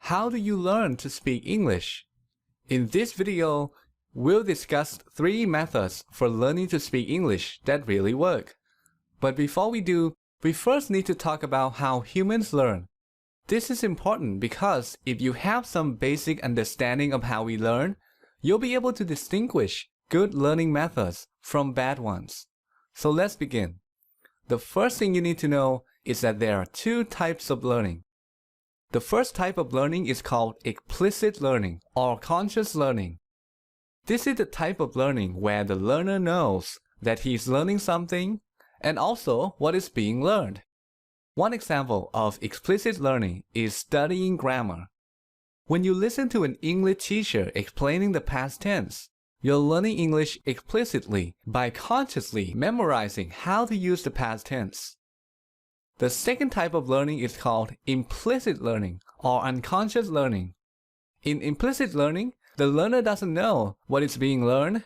How do you learn to speak English? In this video, we'll discuss 3 methods for learning to speak English that really work. But before we do, we first need to talk about how humans learn. This is important because if you have some basic understanding of how we learn, you'll be able to distinguish good learning methods from bad ones. So let's begin. The first thing you need to know is that there are 2 types of learning. The first type of learning is called explicit learning or conscious learning. This is the type of learning where the learner knows that he is learning something and also what is being learned. One example of explicit learning is studying grammar. When you listen to an English teacher explaining the past tense, you're learning English explicitly by consciously memorizing how to use the past tense. The second type of learning is called implicit learning or unconscious learning. In implicit learning, the learner doesn't know what is being learned.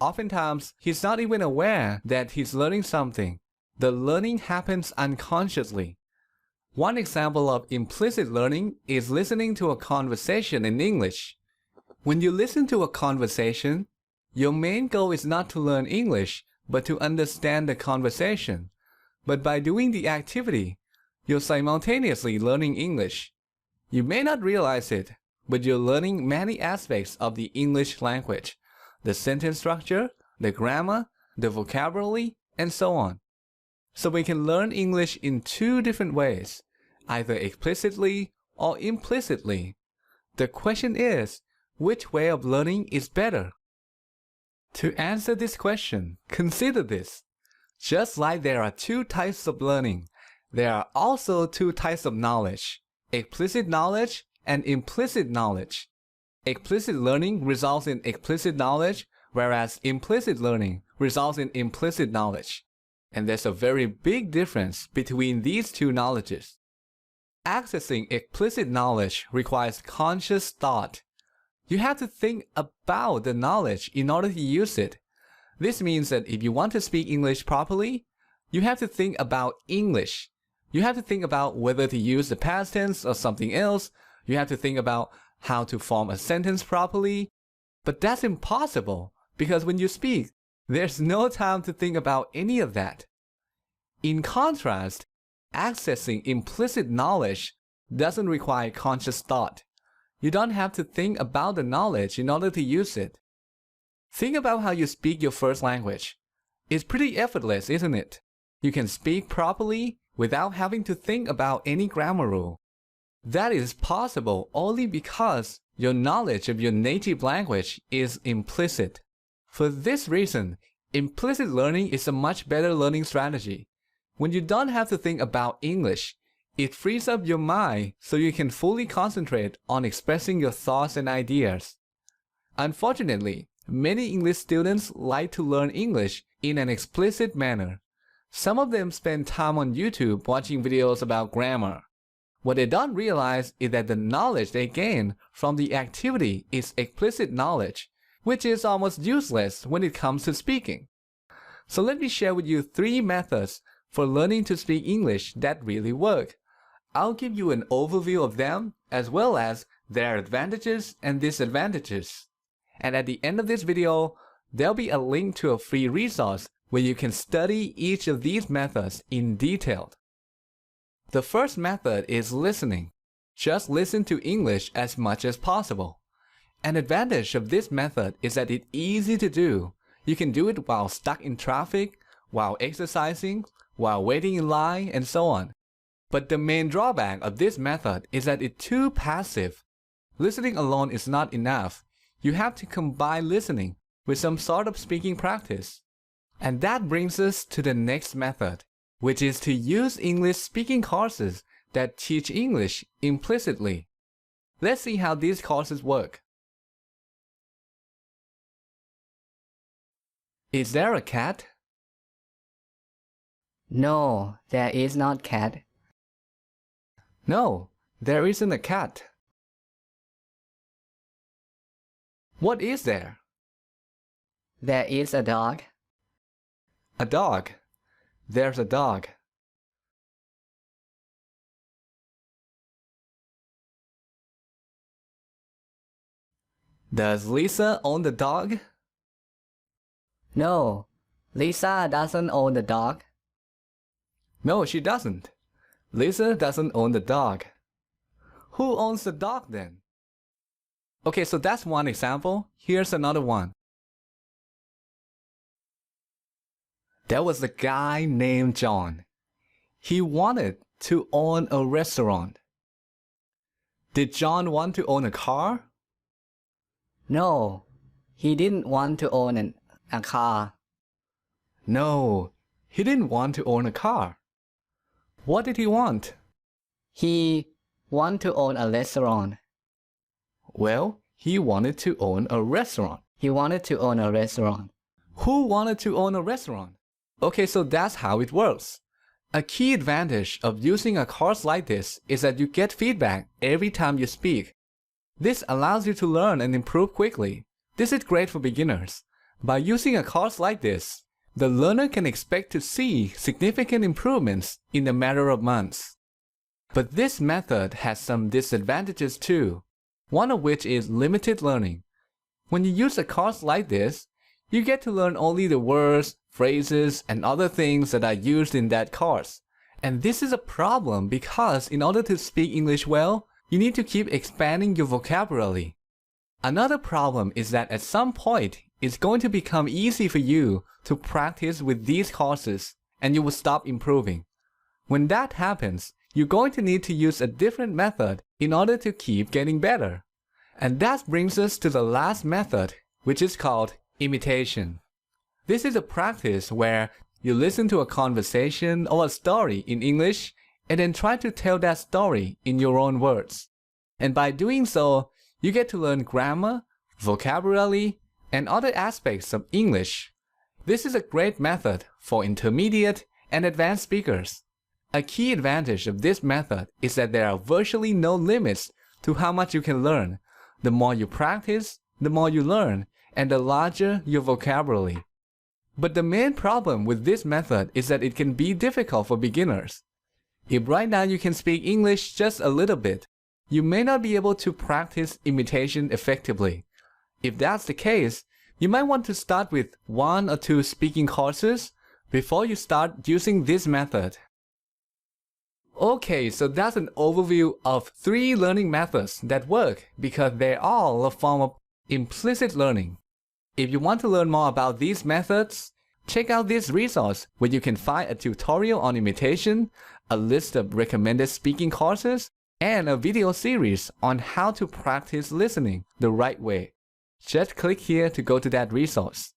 Oftentimes, he's not even aware that he's learning something. The learning happens unconsciously. One example of implicit learning is listening to a conversation in English. When you listen to a conversation, your main goal is not to learn English, but to understand the conversation. But by doing the activity, you're simultaneously learning English. You may not realize it, but you're learning many aspects of the English language, the sentence structure, the grammar, the vocabulary, and so on. So we can learn English in 2 different ways, either explicitly or implicitly. The question is, which way of learning is better? To answer this question, consider this. Just like there are 2 types of learning, there are also 2 types of knowledge, explicit knowledge and implicit knowledge. Explicit learning results in explicit knowledge, whereas implicit learning results in implicit knowledge. And there's a very big difference between these 2 knowledges. Accessing explicit knowledge requires conscious thought. You have to think about the knowledge in order to use it. This means that if you want to speak English properly, you have to think about English. You have to think about whether to use the past tense or something else. You have to think about how to form a sentence properly. But that's impossible because when you speak, there's no time to think about any of that. In contrast, accessing implicit knowledge doesn't require conscious thought. You don't have to think about the knowledge in order to use it. Think about how you speak your first language. It's pretty effortless, isn't it? You can speak properly without having to think about any grammar rule. That is possible only because your knowledge of your native language is implicit. For this reason, implicit learning is a much better learning strategy. When you don't have to think about English, it frees up your mind so you can fully concentrate on expressing your thoughts and ideas. Unfortunately, many English students like to learn English in an explicit manner. Some of them spend time on YouTube watching videos about grammar. What they don't realize is that the knowledge they gain from the activity is explicit knowledge, which is almost useless when it comes to speaking. So let me share with you 3 methods for learning to speak English that really work. I'll give you an overview of them as well as their advantages and disadvantages. And at the end of this video, there'll be a link to a free resource where you can study each of these methods in detail. The first method is listening. Just listen to English as much as possible. An advantage of this method is that it's easy to do. You can do it while stuck in traffic, while exercising, while waiting in line, and so on. But the main drawback of this method is that it's too passive. Listening alone is not enough. You have to combine listening with some sort of speaking practice. And that brings us to the next method, which is to use English speaking courses that teach English implicitly. Let's see how these courses work. Is there a cat? No, there is not cat. No, there isn't a cat. What is there? There is a dog. A dog. There's a dog. Does Lisa own the dog? No, Lisa doesn't own the dog. No, she doesn't. Lisa doesn't own the dog. Who owns the dog then? Okay, so that's one example. Here's another one. There was a guy named John. He wanted to own a restaurant. Did John want to own a car? No, he didn't want to own a car. No, he didn't want to own a car. What did he want? He wanted to own a restaurant. Well, he wanted to own a restaurant. He wanted to own a restaurant. Who wanted to own a restaurant? Okay, so that's how it works. A key advantage of using a course like this is that you get feedback every time you speak. This allows you to learn and improve quickly. This is great for beginners. By using a course like this, the learner can expect to see significant improvements in a matter of months. But this method has some disadvantages too, one of which is limited learning. When you use a course like this, you get to learn only the words, phrases, and other things that are used in that course. And this is a problem because in order to speak English well, you need to keep expanding your vocabulary. Another problem is that at some point, it's going to become easy for you to practice with these courses, and you will stop improving. When that happens, you're going to need to use a different method in order to keep getting better. And that brings us to the last method, which is called imitation. This is a practice where you listen to a conversation or a story in English and then try to tell that story in your own words. And by doing so, you get to learn grammar, vocabulary, and other aspects of English. This is a great method for intermediate and advanced speakers. A key advantage of this method is that there are virtually no limits to how much you can learn. The more you practice, the more you learn, and the larger your vocabulary. But the main problem with this method is that it can be difficult for beginners. If right now you can speak English just a little bit, you may not be able to practice imitation effectively. If that's the case, you might want to start with 1 or 2 speaking courses before you start using this method. Okay, so that's an overview of 3 learning methods that work because they're all a form of implicit learning. If you want to learn more about these methods, check out this resource where you can find a tutorial on imitation, a list of recommended speaking courses, and a video series on how to practice listening the right way. Just click here to go to that resource.